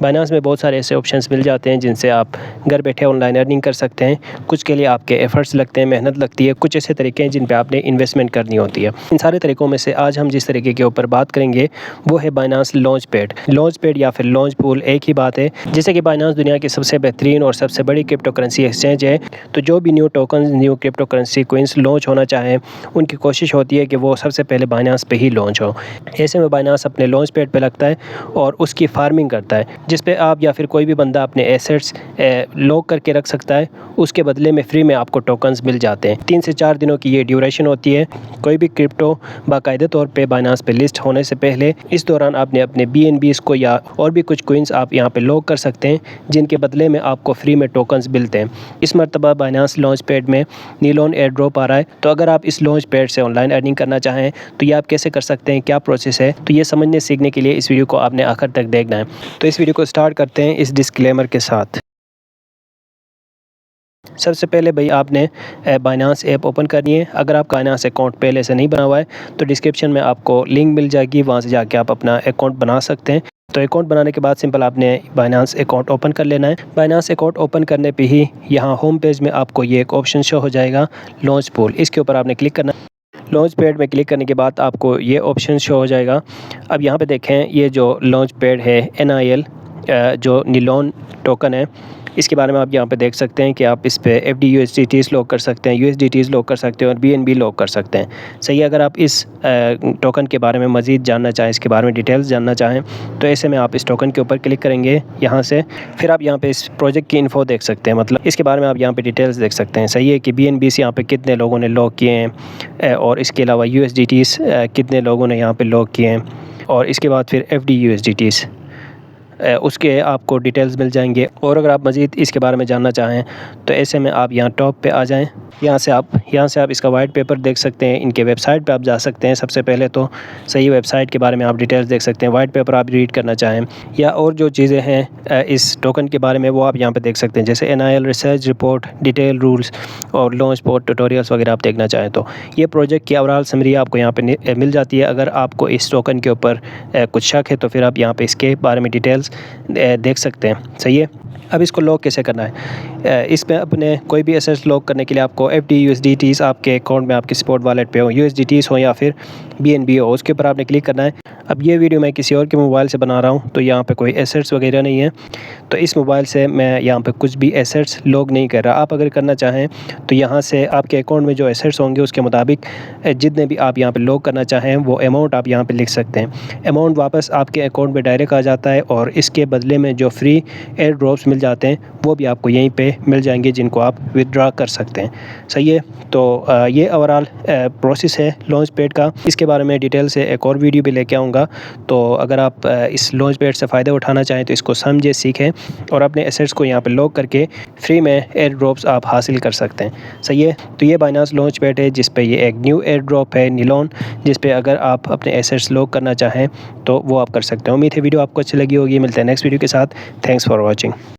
Binance में बहुत सारे ऐसे ऑप्शंस मिल जाते हैं जिनसे आप घर बैठे ऑनलाइन अर्निंग कर सकते हैं। कुछ के लिए आपके एफर्ट्स लगते हैं, मेहनत लगती है, कुछ ऐसे तरीके हैं जिन पे आपने इन्वेस्टमेंट करनी होती है। इन सारे तरीकों में से आज हम जिस तरीके के ऊपर बात करेंगे वो है बाइनांस लॉन्च पैड या फिर लॉन्च पूल, एक ही बात है। जैसे कि बाइनांस दुनिया की सबसे बेहतरीन और सबसे बड़ी क्रिप्टो करेंसी एक्सचेंज है, तो जो भी new token, new crypto currency coins launch होना चाहें, उनकी कोशिश होती है कि वो सबसे पहले बाइनांस पे ही लॉन्च हो। ऐसे में बाइनांस अपने लॉन्च पैड पे लगता है और उसकी फार्मिंग करता है, जिस पे आप या फिर कोई भी बंदा अपने एसेट्स लॉक करके रख सकता है। उसके बदले में फ्री में आपको टोकन्स मिल जाते हैं। 3 से 4 दिनों की ये ड्यूरेशन होती है। कोई भी क्रिप्टो बाकायदे तौर पे बाइनांस पे लिस्ट होने से पहले इस दौरान आपने अपने BNBs को या और भी कुछ कोइंस आप यहाँ पे लॉक कर सकते हैं, जिनके बदले में आपको फ्री में टोकन्स मिलते हैं। इस मरतबा बाइनांस लॉन्च पैड में नीलॉन एयर ड्रॉप आ रहा है, तो अगर आप इस लॉन्च पैड से ऑनलाइन अर्निंग करना चाहें तो ये आप कैसे कर सकते हैं, क्या प्रोसेस है, तो ये समझने सीखने के लिए इस वीडियो को आपने आखिर तक देखना है। तो इस वीडियो को स्टार्ट करते हैं इस डिस्क्लेमर के साथ। सबसे पहले भाई आपने बाइनांस ऐप ओपन करनी है। अगर आपका बाइनांस अकाउंट पहले से नहीं बना हुआ है तो डिस्क्रिप्शन में आपको लिंक मिल जाएगी, वहाँ से जाके आप अपना अकाउंट बना सकते हैं। तो अकाउंट बनाने के बाद सिंपल आपने बाइनांस अकाउंट ओपन कर लेना है। बाइनांस अकाउंट ओपन करने पे ही यहाँ होम पेज में आपको ये एक ऑप्शन शो हो जाएगा, लॉन्च पूल। इसके ऊपर आपने क्लिक करना है। लॉन्च पैड में क्लिक करने के बाद आपको ये ऑप्शन शो हो जाएगा। अब यहाँ पे देखें, ये जो लॉन्च पैड है NIL जो नीलॉन टोकन है, इसके बारे में आप यहाँ पे देख सकते हैं कि आप इस पे FD USDTs लॉक कर सकते हैं, USDTs लॉक कर सकते हैं और BNB लॉक कर सकते हैं। सही है। अगर आप इस टोकन के बारे में मज़ीद जानना चाहें, इसके बारे में डिटेल्स जानना चाहें, तो ऐसे में आप इस टोकन के ऊपर क्लिक करेंगे यहाँ से। फिर आप यहाँ पे इस प्रोजेक्ट की इन्फो देख सकते हैं, मतलब इसके बारे में आप यहाँ पे डिटेल्स देख सकते हैं। सही है कि BNBs यहाँ पे कितने लोगों ने लॉक किए हैं और इसके अलावा USDTs कितने लोगों ने यहाँ पर लॉक किए हैं, और इसके बाद फिर FD USDTs उसके आपको डिटेल्स मिल जाएंगे। और अगर आप मज़ीद इसके बारे में जानना चाहें तो ऐसे में आप यहाँ टॉप पे आ जाएं। यहाँ से आप इसका वाइट पेपर देख सकते हैं। इनके वेबसाइट पे आप जा सकते हैं। सबसे पहले तो सही वेबसाइट के बारे में आप डिटेल्स देख सकते हैं। वाइट पेपर आप रीड करना चाहें या और जो चीज़ें हैं इस टोकन के बारे में वो आप यहाँ पे देख सकते हैं, जैसे NIL research report, detail rules और लॉन्च पोर्ट ट्यूटोरियल्स वगैरह आप देखना चाहें तो ये प्रोजेक्ट की ओवरऑल समरी आपको यहाँ पे मिल जाती है। अगर आपको इस टोकन के ऊपर कुछ शक है तो फिर आप यहाँ पर इसके बारे में डिटेल्स देख सकते हैं। सही है। अब इसको लॉक कैसे करना है, इसमें अपने कोई भी एसेट्स लॉक करने के लिए आपको FD USDTs आपके अकाउंट में, आपके स्पॉट वॉलेट पे हो, USDTs हो या फिर BNB हो, उसके ऊपर आपने क्लिक करना है। अब ये वीडियो मैं किसी और के मोबाइल से बना रहा हूँ, तो यहाँ पे कोई एसेट्स वगैरह नहीं है, तो इस मोबाइल से मैं यहाँ पे कुछ भी एसेट्स लॉक नहीं कर रहा। आप अगर करना चाहें तो यहाँ से आपके अकाउंट में जो एसेट्स होंगे उसके मुताबिक जितने भी आप यहाँ पे लॉक करना चाहें वो अमाउंट आप यहाँ पे लिख सकते हैं। अमाउंट वापस आपके अकाउंट में डायरेक्ट आ जाता है और इसके बदले में जो फ्री एयर ड्रॉप्स मिल जाते हैं वो भी आपको यहीं पे मिल जाएंगे, जिनको आप विदड्रॉ कर सकते हैं। सही है। तो ये ओवरऑल प्रोसेस है लॉन्च पैड का। इसके बारे में डिटेल से एक और वीडियो भी लेके आऊँगा। तो अगर आप इस लॉन्च पैड से फ़ायदा उठाना चाहें तो इसको समझें, सीखें और अपने एसेट्स को यहाँ पे लॉक करके फ्री में एयर ड्रॉप्स आप हासिल कर सकते हैं। सही है। तो ये बाइनांस लॉन्च पैड है जिस पे ये एक न्यू एयर ड्रॉप है नीलॉन, जिस पे अगर आप अपने एसेट्स लॉक करना चाहें तो वो आप कर सकते हैं। उम्मीद है वीडियो आपको अच्छी लगी होगी। मिलते हैं नेक्स्ट वीडियो के साथ। Thanks for watching.